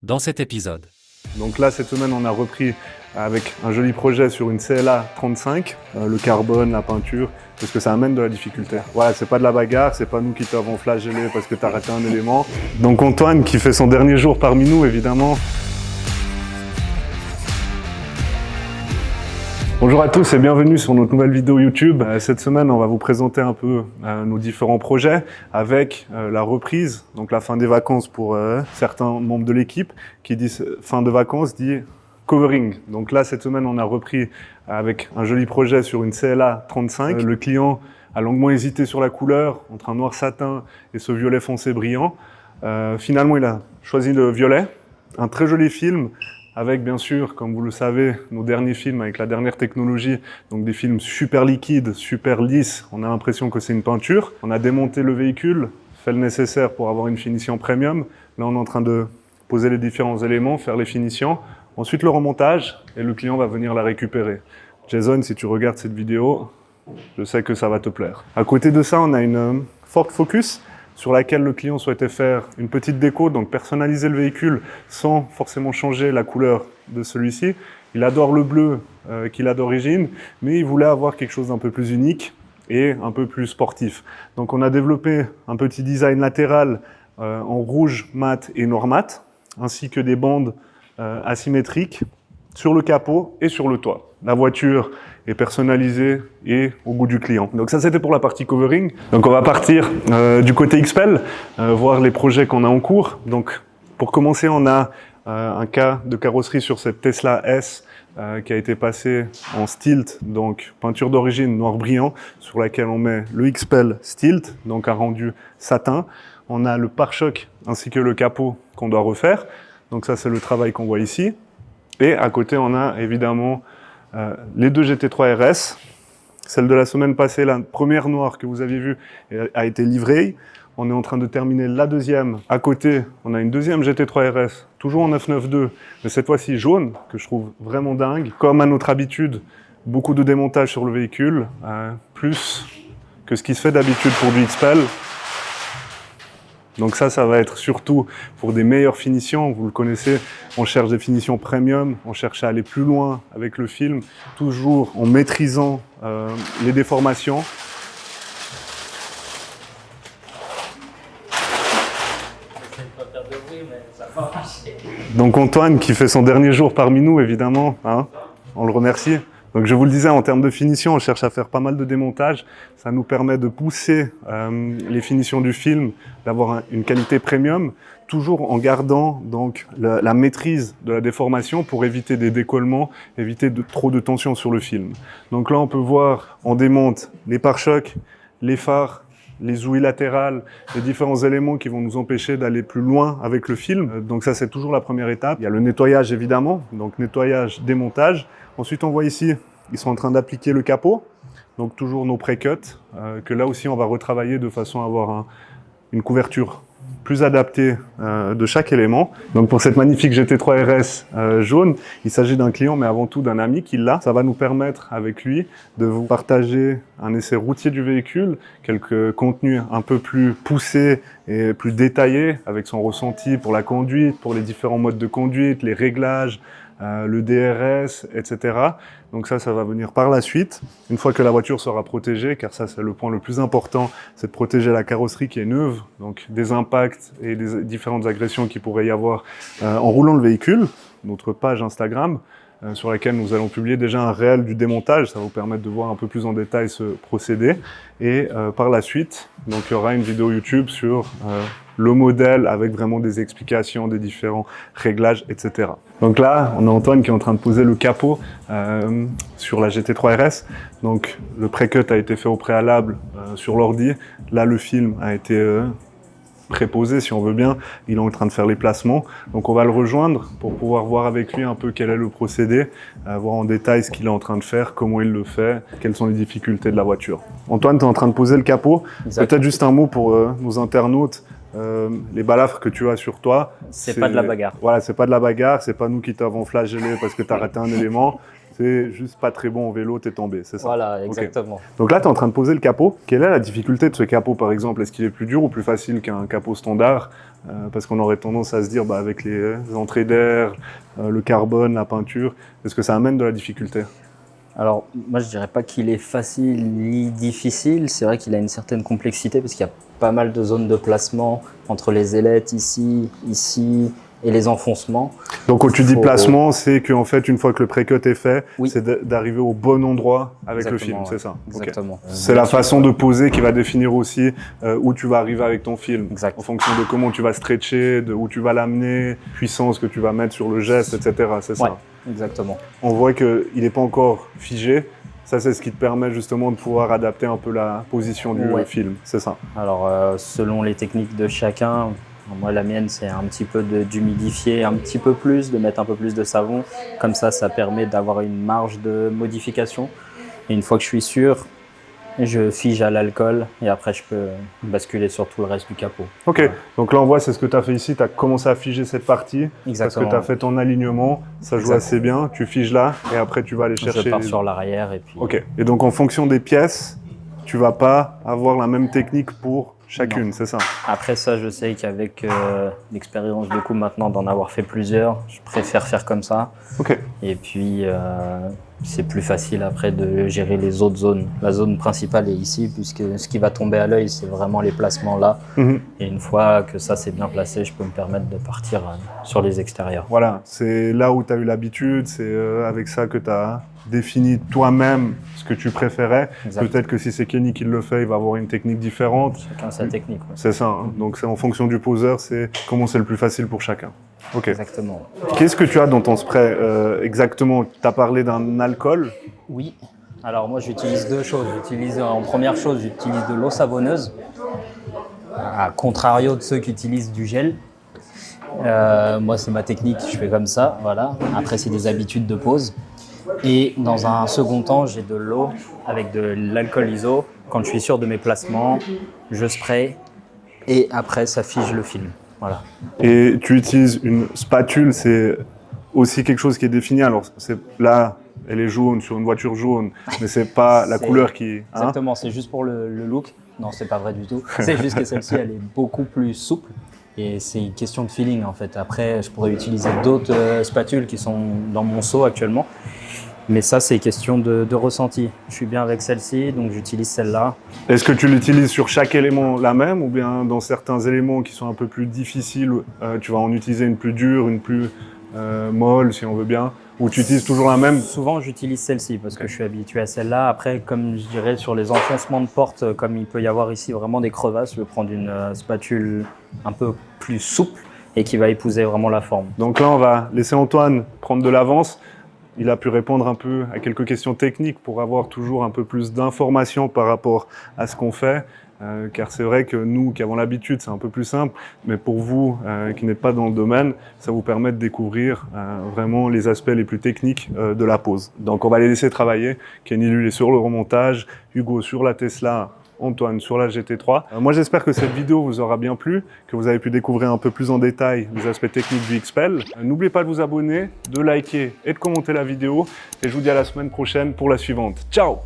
dans cet épisode. Donc là, cette semaine, on a repris avec un joli projet sur une CLA 35, le carbone, la peinture, parce que ça amène de la difficulté. Voilà, c'est pas de la bagarre, c'est pas nous qui t'avons flagellé parce que t'as raté un élément. Donc Antoine, qui fait son dernier jour parmi nous, évidemment. Bonjour à tous et bienvenue sur notre nouvelle vidéo YouTube. Cette semaine, on va vous présenter un peu nos différents projets avec la reprise, donc la fin des vacances pour certains membres de l'équipe qui disent fin de vacances dit covering. Donc là, cette semaine, on a repris avec un joli projet sur une CLA 35. Le client a longuement hésité sur la couleur entre un noir satin et ce violet foncé brillant. Finalement, il a choisi le violet, un très joli film. Avec, bien sûr, comme vous le savez, nos derniers films avec la dernière technologie, donc des films super liquides, super lisses, on a l'impression que c'est une peinture. On a démonté le véhicule, fait le nécessaire pour avoir une finition premium. Là, on est en train de poser les différents éléments, faire les finitions. Ensuite, le remontage, et le client va venir la récupérer. Jason, si tu regardes cette vidéo, je sais que ça va te plaire. À côté de ça, on a une Ford Focus, sur laquelle le client souhaitait faire une petite déco, donc personnaliser le véhicule sans forcément changer la couleur de celui-ci. Il adore le bleu qu'il a d'origine, mais il voulait avoir quelque chose d'un peu plus unique et un peu plus sportif. Donc on a développé un petit design latéral en rouge mat et noir mat, ainsi que des bandes asymétriques sur le capot et sur le toit. La voiture est personnalisée et au goût du client. Donc ça, c'était pour la partie covering. Donc on va partir du côté XPEL, voir les projets qu'on a en cours. Donc pour commencer, on a un cas de carrosserie sur cette Tesla S qui a été passée en Stilt, donc peinture d'origine noir brillant, sur laquelle on met le XPEL Stilt, donc un rendu satin. On a le pare-choc ainsi que le capot qu'on doit refaire. Donc ça, c'est le travail qu'on voit ici. Et à côté, on a évidemment les deux GT3 RS. Celle de la semaine passée, la première noire que vous aviez vue, a été livrée. On est en train de terminer la deuxième. À côté, on a une deuxième GT3 RS, toujours en 992, mais cette fois-ci jaune, que je trouve vraiment dingue. Comme à notre habitude, beaucoup de démontage sur le véhicule, plus que ce qui se fait d'habitude pour du XPEL. Donc ça va être surtout pour des meilleures finitions. Vous le connaissez, on cherche des finitions premium, on cherche à aller plus loin avec le film, toujours en maîtrisant les déformations. Donc Antoine, qui fait son dernier jour parmi nous, évidemment, hein, on le remercie. Donc je vous le disais, en termes de finition, on cherche à faire pas mal de démontage. Ça nous permet de pousser les finitions du film, d'avoir une qualité premium, toujours en gardant donc la maîtrise de la déformation pour éviter des décollements, éviter trop de tension sur le film. Donc là, on peut voir, on démonte les pare-chocs, les phares, les ouïes latérales, les différents éléments qui vont nous empêcher d'aller plus loin avec le film. Donc ça, c'est toujours la première étape. Il y a le nettoyage, évidemment, donc nettoyage, démontage. Ensuite, on voit ici, ils sont en train d'appliquer le capot, donc toujours nos pré-cuts, que là aussi, on va retravailler de façon à avoir une couverture plus adaptée de chaque élément. Donc pour cette magnifique GT3 RS jaune, il s'agit d'un client, mais avant tout d'un ami qui l'a. Ça va nous permettre, avec lui, de vous partager un essai routier du véhicule, quelques contenus un peu plus poussés et plus détaillés, avec son ressenti pour la conduite, pour les différents modes de conduite, les réglages, le DRS, etc. Donc ça va venir par la suite, une fois que la voiture sera protégée, car ça c'est le point le plus important, c'est de protéger la carrosserie qui est neuve, donc des impacts et des différentes agressions qu'il pourrait y avoir en roulant le véhicule. Notre page Instagram, sur laquelle nous allons publier déjà un réel du démontage, ça va vous permettre de voir un peu plus en détail ce procédé. Et par la suite, donc, il y aura une vidéo YouTube sur le modèle avec vraiment des explications des différents réglages, etc. Donc là, on a Antoine qui est en train de poser le capot sur la GT3 RS. Donc le pré-cut a été fait au préalable sur l'ordi. Là, le film a été préposé, si on veut bien. Il est en train de faire les placements. Donc on va le rejoindre pour pouvoir voir avec lui un peu quel est le procédé, voir en détail ce qu'il est en train de faire, comment il le fait, quelles sont les difficultés de la voiture. Antoine, tu es en train de poser le capot. Peut-être juste un mot pour nos internautes. Les balafres que tu as sur toi, c'est pas de la bagarre. Voilà, c'est pas de la bagarre, c'est pas nous qui t'avons flagellé parce que tu as raté un élément. c'est juste pas très bon en vélo, t'es tombé, c'est ça? Voilà, exactement. Okay. Donc là, tu es en train de poser le capot. Quelle est la difficulté de ce capot, par exemple? Est-ce qu'il est plus dur ou plus facile qu'un capot standard? Parce qu'on aurait tendance à se dire, avec les entrées d'air, le carbone, la peinture, est-ce que ça amène de la difficulté? Alors, moi, je dirais pas qu'il est facile ni difficile. C'est vrai qu'il a une certaine complexité parce qu'il y a pas mal de zones de placement entre les ailettes ici et les enfoncements. Donc, quand tu dis placement, c'est qu'en fait, une fois que le pré-cut est fait, oui, c'est d'arriver au bon endroit avec le film, c'est ça? Exactement. Okay. C'est la façon de poser qui va définir aussi où tu vas arriver avec ton film. Exact. En fonction de comment tu vas stretcher, de où tu vas l'amener, puissance que tu vas mettre sur le geste, etc. C'est ça? Exactement. On voit qu'il n'est pas encore figé. Ça, c'est ce qui te permet justement de pouvoir adapter un peu la position du film, c'est ça? Alors, selon les techniques de chacun, moi, la mienne, c'est un petit peu d'humidifier un petit peu plus, de mettre un peu plus de savon. Comme ça permet d'avoir une marge de modification. Et une fois que je suis sûr, je fige à l'alcool et après, je peux basculer sur tout le reste du capot. Ok, voilà. Donc là, on voit, c'est ce que tu as fait ici. Tu as commencé à figer cette partie. Exactement. Parce que tu as fait ton alignement. Ça joue assez bien. Tu figes là et après, tu vas aller chercher. Je pars sur l'arrière et puis... Ok, et donc en fonction des pièces, tu vas pas avoir la même technique pour chacune, c'est ça? Après ça, je sais qu'avec l'expérience du coup maintenant d'en avoir fait plusieurs, je préfère faire comme ça. Ok. Et puis c'est plus facile après de gérer les autres zones. La zone principale est ici puisque ce qui va tomber à l'œil, c'est vraiment les placements là. Et une fois que ça c'est bien placé, je peux me permettre de partir sur les extérieurs. Voilà, c'est là où tu as eu l'habitude, c'est avec ça que tu as défini toi-même ce que tu préférais. Peut-être que si c'est Kenny qui le fait, il va avoir une technique différente. Chacun sa technique. Ouais. C'est ça, hein. Donc c'est en fonction du poseur, c'est comment c'est le plus facile pour chacun. Ok. Exactement. Qu'est-ce que tu as dans ton spray exactement? Tu as parlé d'un alcool? Oui. Alors moi j'utilise deux choses. En première chose, j'utilise de l'eau savonneuse, à contrario de ceux qui utilisent du gel. Moi c'est ma technique, je fais comme ça, voilà. Après c'est des habitudes de pose. Et dans un second temps, j'ai de l'eau avec de l'alcool iso. Quand je suis sûr de mes placements, je spray et après ça fige le film. Voilà. Et tu utilises une spatule, c'est aussi quelque chose qui est défini. Alors là, elle est jaune sur une voiture jaune, mais c'est pas la couleur qui... Hein? Exactement, c'est juste pour le look. Non, c'est pas vrai du tout. C'est juste que celle-ci, elle est beaucoup plus souple. Et c'est une question de feeling en fait. Après, je pourrais utiliser d'autres spatules qui sont dans mon seau actuellement. Mais ça, c'est question de ressenti. Je suis bien avec celle-ci, donc j'utilise celle-là. Est-ce que tu l'utilises sur chaque élément la même ou bien dans certains éléments qui sont un peu plus difficiles, tu vas en utiliser une plus dure, une plus molle si on veut bien, ou tu utilises toujours la même? Souvent, j'utilise celle-ci parce que je suis habitué à celle-là. Après, comme je dirais sur les enfoncements de porte, comme il peut y avoir ici vraiment des crevasses, je vais prendre une spatule un peu plus souple et qui va épouser vraiment la forme. Donc là, on va laisser Antoine prendre de l'avance. Il a pu répondre un peu à quelques questions techniques pour avoir toujours un peu plus d'informations par rapport à ce qu'on fait. Car c'est vrai que nous qui avons l'habitude, c'est un peu plus simple, mais pour vous qui n'êtes pas dans le domaine, ça vous permet de découvrir vraiment les aspects les plus techniques de la pose. Donc on va les laisser travailler. Kenny lui est sur le remontage, Hugo sur la Tesla, Antoine sur la GT3. Moi j'espère que cette vidéo vous aura bien plu, que vous avez pu découvrir un peu plus en détail les aspects techniques du XPEL. N'oubliez pas de vous abonner, de liker et de commenter la vidéo. Et je vous dis à la semaine prochaine pour la suivante. Ciao!